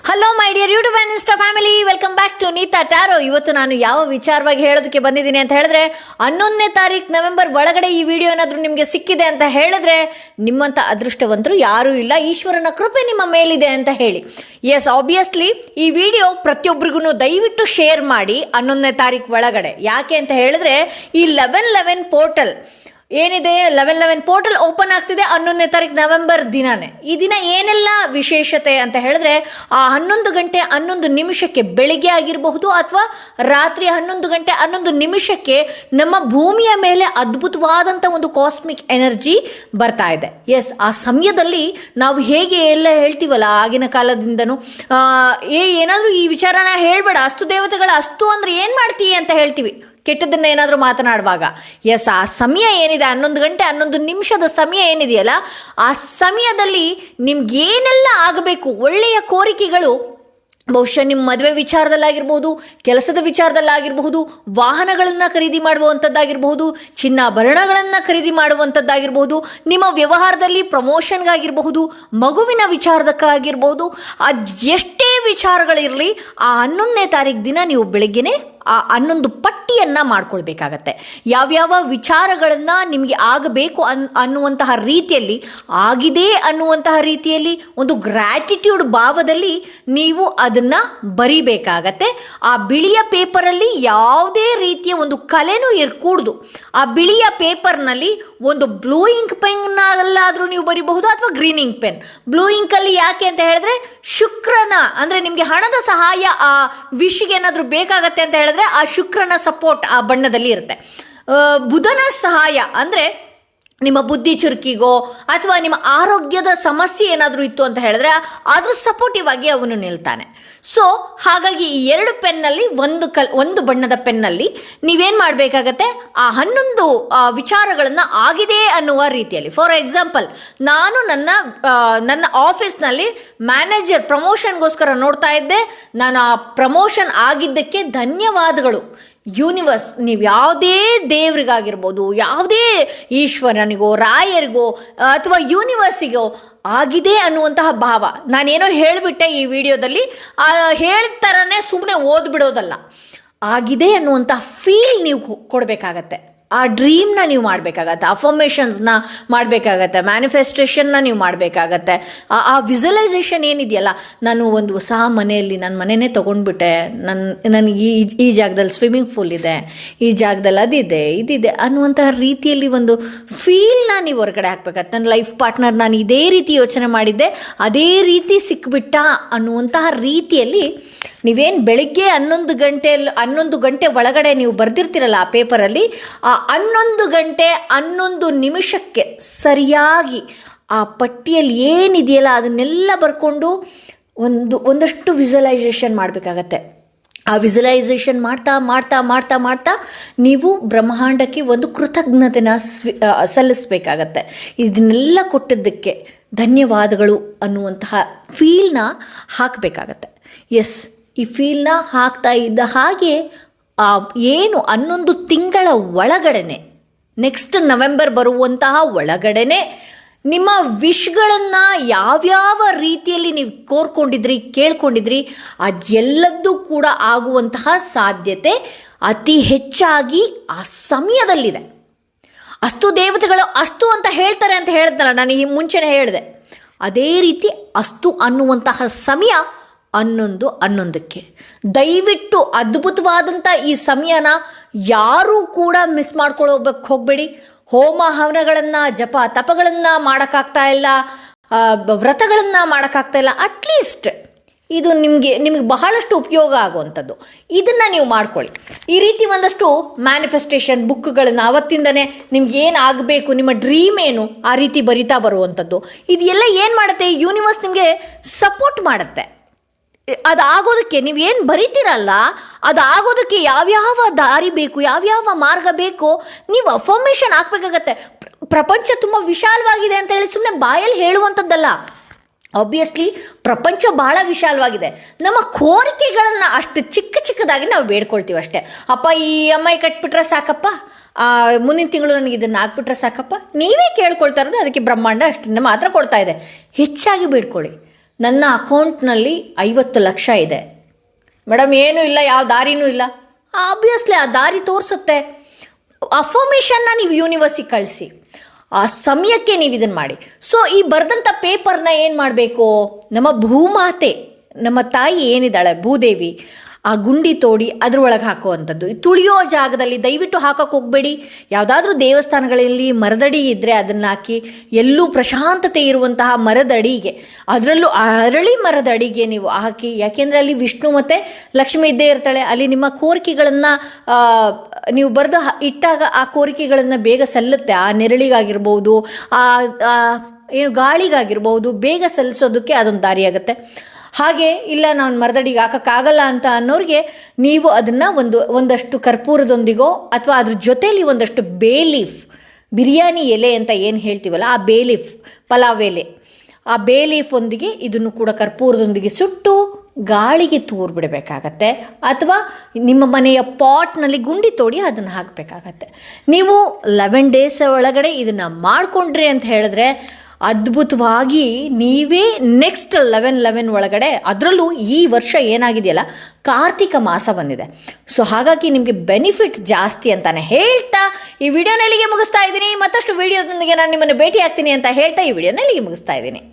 Hello my dear YouTube and Insta family, welcome back to Neeta tarot. ಇವತ್ತು ನಾನು ಯಾವ ವಿಚಾರವಾಗಿ ಹೇಳೋದಕ್ಕೆ ಬಂದಿದ್ದೀನಿ ಅಂತ ಹೇಳಿದ್ರೆ, 11ನೇ ತಾರೀಕು ನವೆಂಬರ್ ಒಳಗಡೆ ಈ ವಿಡಿಯೋ ಏನಾದರೂ ನಿಮಗೆ ಸಿಕ್ಕಿದೆ ಅಂತ ಹೇಳಿದ್ರೆ ನಿಮ್ಮಂಥ ಅದೃಷ್ಟವಂತರು ಯಾರೂ ಇಲ್ಲ, ಈಶ್ವರನ ಕೃಪೆ ನಿಮ್ಮ ಮೇಲಿದೆ ಅಂತ ಹೇಳಿ. ಎಸ್, ಆಬ್ವಿಯಸ್ಲಿ ಈ ವಿಡಿಯೋ ಪ್ರತಿಯೊಬ್ಬರಿಗೂ ದಯವಿಟ್ಟು ಶೇರ್ ಮಾಡಿ 11ನೇ ತಾರೀಕು ಒಳಗಡೆ. ಯಾಕೆ ಅಂತ ಹೇಳಿದ್ರೆ ಈ 11/11 ಪೋರ್ಟಲ್ ಏನಿದೆ, 11/11 ಪೋರ್ಟಲ್ ಓಪನ್ ಆಗ್ತಿದೆ 11ನೇ ತಾರೀಕು ನವೆಂಬರ್ ದಿನಾನೇ. ಈ ದಿನ ಏನೆಲ್ಲ ವಿಶೇಷತೆ ಅಂತ ಹೇಳಿದ್ರೆ, ಆ 11 ಗಂಟೆ 11 ನಿಮಿಷಕ್ಕೆ ಬೆಳಿಗ್ಗೆ ಆಗಿರಬಹುದು ಅಥವಾ ರಾತ್ರಿ 11 ಗಂಟೆ 11 ನಿಮಿಷಕ್ಕೆ ನಮ್ಮ ಭೂಮಿಯ ಮೇಲೆ ಅದ್ಭುತವಾದಂಥ ಒಂದು ಕಾಸ್ಮಿಕ್ ಎನರ್ಜಿ ಬರ್ತಾ ಇದೆ. ಎಸ್, ಆ ಸಮಯದಲ್ಲಿ ನಾವು ಹೇಗೆ ಎಲ್ಲ ಹೇಳ್ತೀವಲ್ಲ ಆಗಿನ ಕಾಲದಿಂದನೂ, ಏನಾದರೂ ಈ ವಿಚಾರನ ಹೇಳಬೇಡ, ಅಸ್ತು ದೇವತೆಗಳ ಅಸ್ತು ಅಂದರೆ ಏನು ಮಾಡ್ತೀವಿ ಅಂತ ಹೇಳ್ತೀವಿ ಕೆಟ್ಟದನ್ನ ಏನಾದರೂ ಮಾತನಾಡುವಾಗ. ಎಸ್, ಆ ಸಮಯ ಏನಿದೆ 11 ಗಂಟೆ 11 ನಿಮಿಷದ ಸಮಯ ಏನಿದೆಯಲ್ಲ, ಆ ಸಮಯದಲ್ಲಿ ನಿಮ್ಗೇನೆಲ್ಲ ಆಗಬೇಕು, ಒಳ್ಳೆಯ ಕೋರಿಕೆಗಳು, ಬಹುಶಃ ನಿಮ್ಮ ಮದುವೆ ವಿಚಾರದಲ್ಲಾಗಿರ್ಬೋದು, ಕೆಲಸದ ವಿಚಾರದಲ್ಲಾಗಿರಬಹುದು, ವಾಹನಗಳನ್ನು ಖರೀದಿ ಮಾಡುವಂಥದ್ದಾಗಿರ್ಬಹುದು, ಚಿನ್ನಾಭರಣಗಳನ್ನು ಖರೀದಿ ಮಾಡುವಂಥದ್ದಾಗಿರ್ಬೋದು, ನಿಮ್ಮ ವ್ಯವಹಾರದಲ್ಲಿ ಪ್ರಮೋಷನ್ಗಾಗಿರಬಹುದು, ಮಗುವಿನ ವಿಚಾರದಕ್ಕಾಗಿರ್ಬೋದು, ಅದು ಎಷ್ಟೇ ವಿಚಾರಗಳಿರಲಿ ಆ 11ನೇ ತಾರೀಕು ದಿನ ನೀವು ಬೆಳಗ್ಗೆನೇ ಆ 11 ಪಟ್ಟಿಯನ್ನು ಮಾಡ್ಕೊಳ್ಬೇಕಾಗತ್ತೆ. ಯಾವ್ಯಾವ ವಿಚಾರಗಳನ್ನು ನಿಮಗೆ ಆಗಬೇಕು ಅನ್ನುವಂತಹ ರೀತಿಯಲ್ಲಿ, ಆಗಿದೆ ಅನ್ನುವಂತಹ ರೀತಿಯಲ್ಲಿ, ಒಂದು ಗ್ರ್ಯಾಟಿಟ್ಯೂಡ್ ಭಾವದಲ್ಲಿ ನೀವು ಅದನ್ನು ಬರಿಬೇಕಾಗತ್ತೆ. ಆ ಬಿಳಿಯ ಪೇಪರಲ್ಲಿ ಯಾವುದೇ ರೀತಿಯ ಒಂದು ಕಲೆನೂ ಇರಕೂಡ್ದು. ಆ ಬಿಳಿಯ ಪೇಪರ್ನಲ್ಲಿ ಒಂದು ಬ್ಲೂ ಇಂಕ್ ಪೆನ್ನಲ್ಲಾದರೂ ನೀವು ಬರಿಬಹುದು ಅಥವಾ ಗ್ರೀನ್ ಇಂಕ್ ಪೆನ್. ಬ್ಲೂ ಇಂಕಲ್ಲಿ ಯಾಕೆ ಅಂತ ಹೇಳಿದ್ರೆ, ಶುಕ್ರನ ಅಂದರೆ ನಿಮಗೆ ಹಣದ ಸಹಾಯ ಆ ವಿಷಿಗೆ ಏನಾದರೂ ಬೇಕಾಗತ್ತೆ ಅಂತ ಹೇಳಿದ್ರೆ ಆ ಶುಕ್ರನ ಸಪೋರ್ಟ್ ಆ ಬಣ್ಣದಲ್ಲಿ ಇರುತ್ತೆ. ಬುಧನ ಸಹಾಯ ಅಂದರೆ ನಿಮ್ಮ ಬುದ್ಧಿ ಚುರುಕಿಗೋ ಅಥವಾ ನಿಮ್ಮ ಆರೋಗ್ಯದ ಸಮಸ್ಯೆ ಏನಾದರೂ ಇತ್ತು ಅಂತ ಹೇಳಿದ್ರೆ ಆದರೂ ಸಪೋರ್ಟಿವ್ ಆಗಿ ಅವನು ನಿಲ್ತಾನೆ. ಸೊ ಹಾಗಾಗಿ ಈ 2 ಪೆನ್ನಲ್ಲಿ ಒಂದು ಬಣ್ಣದ ಪೆನ್ನಲ್ಲಿ ನೀವೇನು ಮಾಡಬೇಕಾಗತ್ತೆ, ಆ 11 ವಿಚಾರಗಳನ್ನು ಆಗಿದೆ ಅನ್ನುವ ರೀತಿಯಲ್ಲಿ. ಫಾರ್ ಎಕ್ಸಾಂಪಲ್, ನಾನು ನನ್ನ ಆಫೀಸ್ನಲ್ಲಿ ಮ್ಯಾನೇಜರ್ ಪ್ರಮೋಷನ್ಗೋಸ್ಕರ ನೋಡ್ತಾ ಇದ್ದೆ. ನಾನು ಆ ಪ್ರಮೋಷನ್ ಆಗಿದ್ದಕ್ಕೆ ಧನ್ಯವಾದಗಳು ಯೂನಿವರ್ಸ್. ನೀವು ಯಾವುದೇ ದೇವ್ರಿಗಾಗಿರ್ಬೋದು, ಯಾವುದೇ ಈಶ್ವರನಿಗೋ ರಾಯರಿಗೋ ಅಥವಾ ಯೂನಿವರ್ಸಿಗೋ ಆಗಿದೆ ಅನ್ನುವಂತಹ ಭಾವ. ನಾನೇನೋ ಹೇಳಿಬಿಟ್ಟೆ ಈ ವಿಡಿಯೋದಲ್ಲಿ, ಹೇಳ್ತಾರನೇ ಸುಮ್ಮನೆ ಓದ್ಬಿಡೋದಲ್ಲ, ಆಗಿದೆ ಅನ್ನುವಂತಹ ಫೀಲ್ ನೀವು ಕೊಡಬೇಕಾಗತ್ತೆ. ಆ ಡ್ರೀಮ್ನ ನೀವು ಮಾಡಬೇಕಾಗತ್ತೆ, ಅಫರ್ಮೇಷನ್ಸ್ನ ಮಾಡಬೇಕಾಗತ್ತೆ, ಮ್ಯಾನಿಫೆಸ್ಟೇಷನ್ನ ನೀವು ಮಾಡಬೇಕಾಗತ್ತೆ. ಆ ವಿಸುವಲೈಸೇಷನ್ ಏನಿದೆಯಲ್ಲ, ನಾನು ಒಂದು ಹೊಸ ಮನೆಯಲ್ಲಿ ನನ್ನ ಮನೆಯೇ ತೊಗೊಂಡ್ಬಿಟ್ಟೆ, ನನಗೆ ಈ ಜಾಗದಲ್ಲಿ ಸ್ವಿಮ್ಮಿಂಗ್ ಪೂಲ್ ಇದೆ, ಈ ಜಾಗದಲ್ಲಿ ಅದಿದೆ ಇದಿದೆ ಅನ್ನುವಂತಹ ರೀತಿಯಲ್ಲಿ ಒಂದು ಫೀಲ್ನ ನೀವು ಹೊರಗಡೆ ಹಾಕ್ಬೇಕಾಗತ್ತೆ. ನನ್ನ ಲೈಫ್ ಪಾರ್ಟ್ನರ್ ನಾನು ಇದೇ ರೀತಿ ಯೋಚನೆ ಮಾಡಿದ್ದೆ, ಅದೇ ರೀತಿ ಸಿಕ್ಬಿಟ್ಟ ಅನ್ನುವಂತಹ ರೀತಿಯಲ್ಲಿ ನೀವೇನು ಬೆಳಿಗ್ಗೆ 11 ಗಂಟೆ ಒಳಗಡೆ ನೀವು ಬರೆದಿರ್ತೀರಲ್ಲ ಆ ಪೇಪರಲ್ಲಿ, ಆ 11 ಗಂಟೆ 11 ನಿಮಿಷಕ್ಕೆ ಸರಿಯಾಗಿ ಆ ಪಟ್ಟಿಯಲ್ಲಿ ಏನಿದೆಯಲ್ಲ ಅದನ್ನೆಲ್ಲ ಬರ್ಕೊಂಡು ಒಂದಷ್ಟು ವಿಸುವಲೈಸೇಷನ್ ಮಾಡಬೇಕಾಗತ್ತೆ. ಆ ವಿಸುವಲೈಸೇಷನ್ ಮಾಡ್ತಾ ಮಾಡ್ತಾ ಮಾಡ್ತಾ ಮಾಡ್ತಾ ನೀವು ಬ್ರಹ್ಮಾಂಡಕ್ಕೆ ಒಂದು ಕೃತಜ್ಞತೆನ ಸಲ್ಲಿಸಬೇಕಾಗತ್ತೆ. ಇದನ್ನೆಲ್ಲ ಕೊಟ್ಟಿದ್ದಕ್ಕೆ ಧನ್ಯವಾದಗಳು ಅನ್ನುವಂತಹ ಫೀಲ್ನ ಹಾಕಬೇಕಾಗತ್ತೆ. ಎಸ್, ಈ ಫೀಲ್ನ ಹಾಕ್ತಾ ಇದ್ದ ಹಾಗೆ ಏನು 11 ತಿಂಗಳ ಒಳಗಡೆನೆ, ನೆಕ್ಸ್ಟ್ ನವೆಂಬರ್ ಬರುವಂತಹ ಒಳಗಡೆನೆ ನಿಮ್ಮ ವಿಶ್ಗಳನ್ನು ಯಾವ್ಯಾವ ರೀತಿಯಲ್ಲಿ ನೀವು ಕೋರ್ಕೊಂಡಿದ್ರಿ, ಕೇಳ್ಕೊಂಡಿದ್ರಿ, ಅದೆಲ್ಲದೂ ಕೂಡ ಆಗುವಂತಹ ಸಾಧ್ಯತೆ ಅತಿ ಹೆಚ್ಚಾಗಿ ಆ ಸಮಯದಲ್ಲಿದೆ. ಅಸ್ತು ದೇವತೆಗಳು ಅಸ್ತು ಅಂತ ಹೇಳ್ತಾರೆ ಅಂತ ಹೇಳಿದ್ನಲ್ಲ ನಾನು ಈ ಮುಂಚೆನೇ ಹೇಳಿದೆ, ಅದೇ ರೀತಿ ಅಸ್ತು ಅನ್ನುವಂತಹ ಸಮಯ 11/11ಕ್ಕೆ. ದಯವಿಟ್ಟು ಅದ್ಭುತವಾದಂಥ ಈ ಸಮಯನ ಯಾರೂ ಕೂಡ ಮಿಸ್ ಮಾಡ್ಕೊಳ್ಳೋಕೆ ಹೋಗಬೇಡಿ. ಹೋಮ ಹವನಗಳನ್ನು, ಜಪ ತಪಗಳನ್ನು ಮಾಡೋಕ್ಕಾಗ್ತಾ ಇಲ್ಲ, ವ್ರತಗಳನ್ನು ಮಾಡೋಕ್ಕಾಗ್ತಾ ಇಲ್ಲ, ಅಟ್ಲೀಸ್ಟ್ ಇದು ನಿಮಗೆ ಬಹಳಷ್ಟು ಉಪಯೋಗ ಆಗುವಂಥದ್ದು. ಇದನ್ನು ನೀವು ಮಾಡ್ಕೊಳ್ಳಿ. ಈ ರೀತಿ ಒಂದಷ್ಟು ಮ್ಯಾನಿಫೆಸ್ಟೇಷನ್ ಬುಕ್ಗಳನ್ನು ಅವತ್ತಿಂದನೇ ನಿಮ್ಗೆ ಏನು ಆಗಬೇಕು, ನಿಮ್ಮ ಡ್ರೀಮ್ ಏನು, ಆ ರೀತಿ ಬರಿತಾ ಬರುವಂಥದ್ದು. ಇದೆಲ್ಲ ಏನು ಮಾಡುತ್ತೆ, ಯೂನಿವರ್ಸ್ ನಿಮಗೆ ಸಪೋರ್ಟ್ ಮಾಡುತ್ತೆ. ಅದಾಗೋದಕ್ಕೆ ನೀವೇನು ಬರಿತೀರಲ್ಲ, ಅದಾಗೋದಕ್ಕೆ ಯಾವ್ಯಾವ ದಾರಿ ಬೇಕು, ಯಾವ್ಯಾವ ಮಾರ್ಗ ಬೇಕು, ನೀವು ಅಫರ್ಮೇಷನ್ ಹಾಕಬೇಕಾಗತ್ತೆ. ಪ್ರಪಂಚ ತುಂಬ ವಿಶಾಲವಾಗಿದೆ ಅಂತ ಹೇಳಿ ಸುಮ್ಮನೆ ಬಾಯಲ್ಲಿ ಹೇಳುವಂಥದ್ದಲ್ಲ. ಆಬ್ವಿಯಸ್ಲಿ ಪ್ರಪಂಚ ಭಾಳ ವಿಶಾಲವಾಗಿದೆ. ನಮ್ಮ ಕೋರಿಕೆಗಳನ್ನು ಅಷ್ಟು ಚಿಕ್ಕದಾಗಿ ನಾವು ಬೇಡ್ಕೊಳ್ತೀವಿ ಅಷ್ಟೇ. ಅಪ್ಪ ಈ EMI ಕಟ್ಬಿಟ್ರೆ ಸಾಕಪ್ಪ, ಮುಂದಿನ ತಿಂಗಳು ನನಗೆ ಇದನ್ನು ಹಾಕ್ಬಿಟ್ರೆ ಸಾಕಪ್ಪ, ನೀವೇ ಕೇಳ್ಕೊಳ್ತಾ ಇರೋದು. ಅದಕ್ಕೆ ಬ್ರಹ್ಮಾಂಡ ಅಷ್ಟನ್ನು ಮಾತ್ರ ಕೊಡ್ತಾ ಇದೆ. ಹೆಚ್ಚಾಗಿ ಬೇಡ್ಕೊಳ್ಳಿ. ನನ್ನ ಅಕೌಂಟ್ನಲ್ಲಿ 50 ಲಕ್ಷ ಇದೆ. ಮೇಡಮ್ ಏನೂ ಇಲ್ಲ, ಯಾವ ದಾರಿನೂ ಇಲ್ಲ. ಆಬ್ವಿಯಸ್ಲಿ ಆ ದಾರಿ ತೋರಿಸುತ್ತೆ. ಅಫರ್ಮೇಷನ್ನ ನೀವು ಯೂನಿವರ್ಸಿಗೆ ಕಳಿಸಿ, ಆ ಸಮಯಕ್ಕೆ ನೀವು ಇದನ್ನು ಮಾಡಿ. ಸೊ ಈ ಬರೆದಂಥ ಪೇಪರ್ನ ಏನು ಮಾಡಬೇಕು, ನಮ್ಮ ಭೂಮಾತೆ, ನಮ್ಮ ತಾಯಿ ಏನಿದ್ದಾಳೆ ಭೂದೇವಿ, ಆ ಗುಂಡಿ ತೋಡಿ ಅದ್ರೊಳಗೆ ಹಾಕುವಂಥದ್ದು. ತುಳಿಯೋ ಜಾಗದಲ್ಲಿ ದಯವಿಟ್ಟು ಹಾಕೋಕ್ಕೆ ಹೋಗಬೇಡಿ. ಯಾವುದಾದ್ರೂ ದೇವಸ್ಥಾನಗಳಲ್ಲಿ ಮರದಡಿ ಇದ್ದರೆ ಅದನ್ನು ಹಾಕಿ, ಎಲ್ಲೂ ಪ್ರಶಾಂತತೆ ಇರುವಂತಹ ಮರದಡಿಗೆ, ಅದರಲ್ಲೂ ಅರಳಿ ಮರದ ಅಡಿಗೆ ನೀವು ಹಾಕಿ. ಯಾಕೆಂದರೆ ಅಲ್ಲಿ ವಿಷ್ಣು ಮತ್ತು ಲಕ್ಷ್ಮಿ ಇದ್ದೇ ಇರ್ತಾಳೆ. ಅಲ್ಲಿ ನಿಮ್ಮ ಕೋರಿಕೆಗಳನ್ನು ನೀವು ಬರೆದು ಇಟ್ಟಾಗ ಆ ಕೋರಿಕೆಗಳನ್ನು ಬೇಗ ಸಲ್ಲುತ್ತೆ. ಆ ನೆರಳಿಗಾಗಿರ್ಬೋದು, ಏನು ಗಾಳಿಗಾಗಿರ್ಬೋದು, ಬೇಗ ಸಲ್ಲಿಸೋದಕ್ಕೆ ಅದೊಂದು ದಾರಿಯಾಗುತ್ತೆ. ಹಾಗೆ ಇಲ್ಲ ನಾನು ಮರದಡಿಗೆ ಹಾಕೋಕ್ಕಾಗಲ್ಲ ಅಂತ ಅನ್ನೋರಿಗೆ ನೀವು ಅದನ್ನು ಒಂದಷ್ಟು ಕರ್ಪೂರದೊಂದಿಗೋ ಅಥವಾ ಅದ್ರ ಜೊತೆಯಲ್ಲಿ ಒಂದಷ್ಟು ಬೇಲೀಫ್, ಬಿರಿಯಾನಿ ಎಲೆ ಅಂತ ಏನು ಹೇಳ್ತೀವಲ್ಲ ಆ ಬೇಲೀಫ್, ಪಲಾವ್ ಎಲೆ, ಆ ಬೇಲೀಫ್ ಒಂದಿಗೆ ಇದನ್ನು ಕೂಡ ಕರ್ಪೂರದೊಂದಿಗೆ ಸುಟ್ಟು ಗಾಳಿಗೆ ತೂರು ಬಿಡಬೇಕಾಗತ್ತೆ. ಅಥವಾ ನಿಮ್ಮ ಮನೆಯ ಪಾಟ್ನಲ್ಲಿ ಗುಂಡಿ ತೋಡಿ ಅದನ್ನು ಹಾಕಬೇಕಾಗತ್ತೆ. ನೀವು 11 ಡೇಸ್ ಒಳಗಡೆ ಇದನ್ನು ಮಾಡಿಕೊಂಡ್ರಿ ಅಂತ ಹೇಳಿದ್ರೆ ಅದ್ಭುತವಾಗಿ ನೀವೇ ನೆಕ್ಸ್ಟ್ 11 ಒಳಗಡೆ, ಅದರಲ್ಲೂ ಈ ವರ್ಷ ಏನಾಗಿದೆಯಲ್ಲ ಕಾರ್ತಿಕ ಮಾಸ ಬಂದಿದೆ. ಸೊ ಹಾಗಾಗಿ ನಿಮಗೆ ಬೆನಿಫಿಟ್ ಜಾಸ್ತಿ ಅಂತಾನೆ ಹೇಳ್ತಾ ಈ ವಿಡಿಯೋನ ಇಲ್ಲಿಗೆ ಮುಗಿಸ್ತಾ ಇದ್ದೀನಿ. ಮತ್ತಷ್ಟು ವಿಡಿಯೋದೊಂದಿಗೆ ನಾನು ನಿಮ್ಮನ್ನು ಭೇಟಿ ಆಗ್ತೀನಿ ಅಂತ ಹೇಳ್ತಾ ಈ ವಿಡಿಯೋನ ಇಲ್ಲಿಗೆ ಮುಗಿಸ್ತಾ ಇದ್ದೀನಿ.